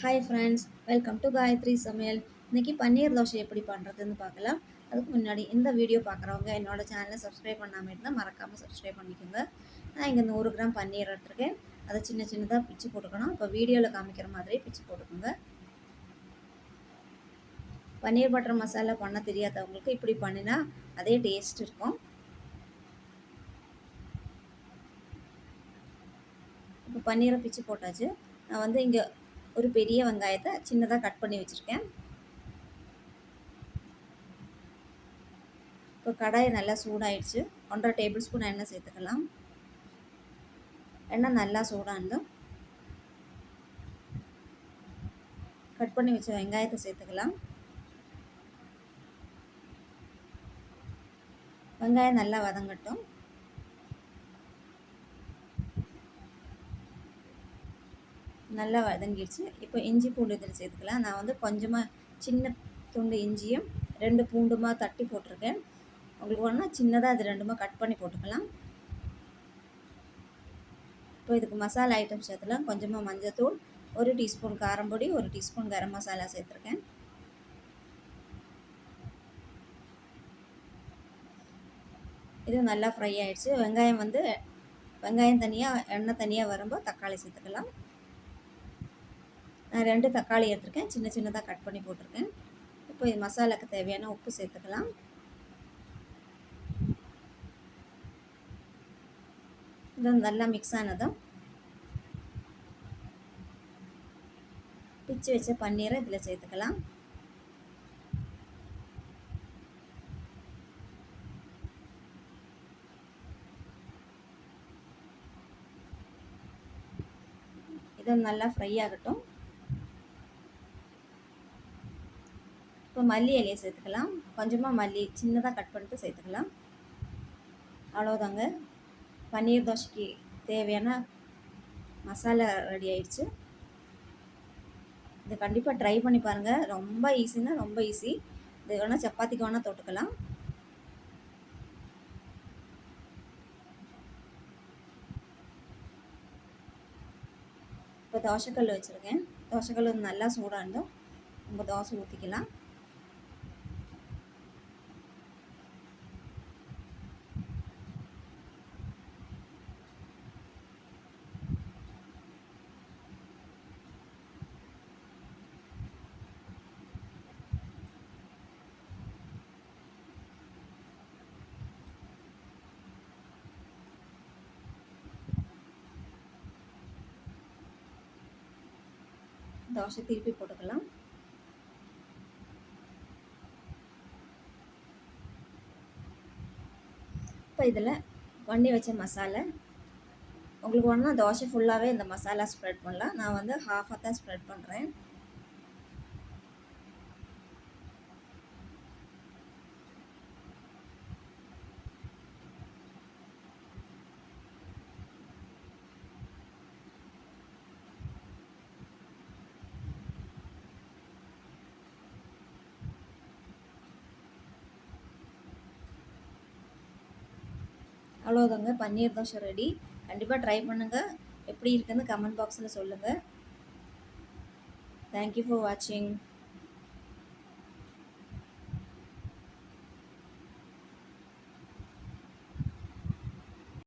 Hi friends, welcome to Gayathri சமையல். இன்றைக்கி பன்னீர் தோசை எப்படி பண்ணுறதுன்னு பார்க்கலாம். அதுக்கு முன்னாடி இந்த வீடியோ பார்க்குறவங்க என்னோடய சேனலை சப்ஸ்கிரைப் பண்ணாமல் இருந்தால் மறக்காமல் சப்ஸ்கிரைப் பண்ணிக்கோங்க. நான் இங்கே 100 கிராம் பன்னீர் எடுத்துருக்கேன். அதை சின்ன சின்னதாக பிச்சு போட்டுக்கணும். இப்போ வீடியோவில் காமிக்கிற மாதிரி பிச்சு போட்டுக்கோங்க. பன்னீர் பட்டர் மசாலா பண்ண தெரியாதவங்களுக்கு இப்படி பண்ணினா அதே டேஸ்ட் இருக்கும். இப்போ பன்னீரை பிச்சு போட்டாச்சு. நான் வந்து இங்கே ஒரு பெரிய வெங்காயத்தை சின்னதாக கட் பண்ணி வச்சுருக்கேன். இப்போ கடாயை நல்லா சூடாயிடுச்சு. 1.5 டேபிள் ஸ்பூன் எண்ணெய் சேர்த்துக்கலாம். எண்ணெய் நல்லா சூடானதும் கட் பண்ணி வச்ச வெங்காயத்தை சேர்த்துக்கலாம். வெங்காயம் நல்லா வதங்கட்டும். நல்லா வதங்கிடுச்சு. இப்போ இஞ்சி பூண்டு இதில் சேர்த்துக்கலாம். நான் வந்து கொஞ்சமாக சின்ன துண்டு இஞ்சியும் 2 பூண்டுமா தட்டி போட்டிருக்கேன். உங்களுக்கு வேணும்னா சின்னதாக அது 2மா கட் பண்ணி போட்டுக்கலாம். இப்போ இதுக்கு மசாலா ஐட்டம்ஸ் சேர்த்துலாம். கொஞ்சமாக மஞ்சள்தூள், 1 டீஸ்பூன் காரம்பொடி, 1 டீஸ்பூன் கரம் மசாலா சேர்த்துருக்கேன். இது நல்லா ஃப்ரை ஆகிடுச்சு. வெங்காயம் தனியாக எண்ணெய் தனியாக வரும்போது தக்காளி சேர்த்துக்கலாம். நான் 2 தக்காளி எடுத்துருக்கேன். சின்ன சின்னதாக கட் பண்ணி போட்டிருக்கேன். இப்போ இது மசாலாவுக்கு தேவையான உப்பு சேர்த்துக்கலாம். இது நல்லா மிக்ஸ் ஆனதும் பிச்சு வச்ச பன்னீரை இதில் சேர்த்துக்கலாம். இது நல்லா ஃப்ரை ஆகட்டும். இப்போ மல்லி இலையை சேர்த்துக்கலாம். கொஞ்சமாக மல்லி சின்னதாக கட் பண்ணிட்டு சேர்த்துக்கலாம். அவ்வளோதாங்க, பன்னீர் தோசைக்கு தேவையான மசாலா ரெடி ஆயிடுச்சு. இதை கண்டிப்பாக ட்ரை பண்ணி பாருங்கள். ரொம்ப ஈஸின்னா ரொம்ப ஈஸி. இது வேணால் சப்பாத்திக்கு வேணால் தொட்டுக்கலாம். இப்போ தோசைக்கல் வச்சுருக்கேன். தோசைக்கல் நல்லா சூடாக இருந்தோம். நம்ம தோசை ஊற்றிக்கலாம். தோசை திருப்பி போட்டுக்கலாம். இப்போ இதில் பண்ணி வச்ச மசாலா உங்களுக்கு வேணும்னா தோசை ஃபுல்லாகவே இந்த மசாலா ஸ்ப்ரெட் பண்ணலாம். நான் வந்து ஹாஃபாக தான் ஸ்ப்ரெட் பண்ணுறேன். அவ்வளோதாங்க, பன்னீர் தோசை ரெடி. கண்டிப்பாக ட்ரை பண்ணுங்கள். எப்படி இருக்குன்னு கமெண்ட் பாக்ஸில் சொல்லுங்கள். தேங்க்யூ ஃபார் வாட்சிங்.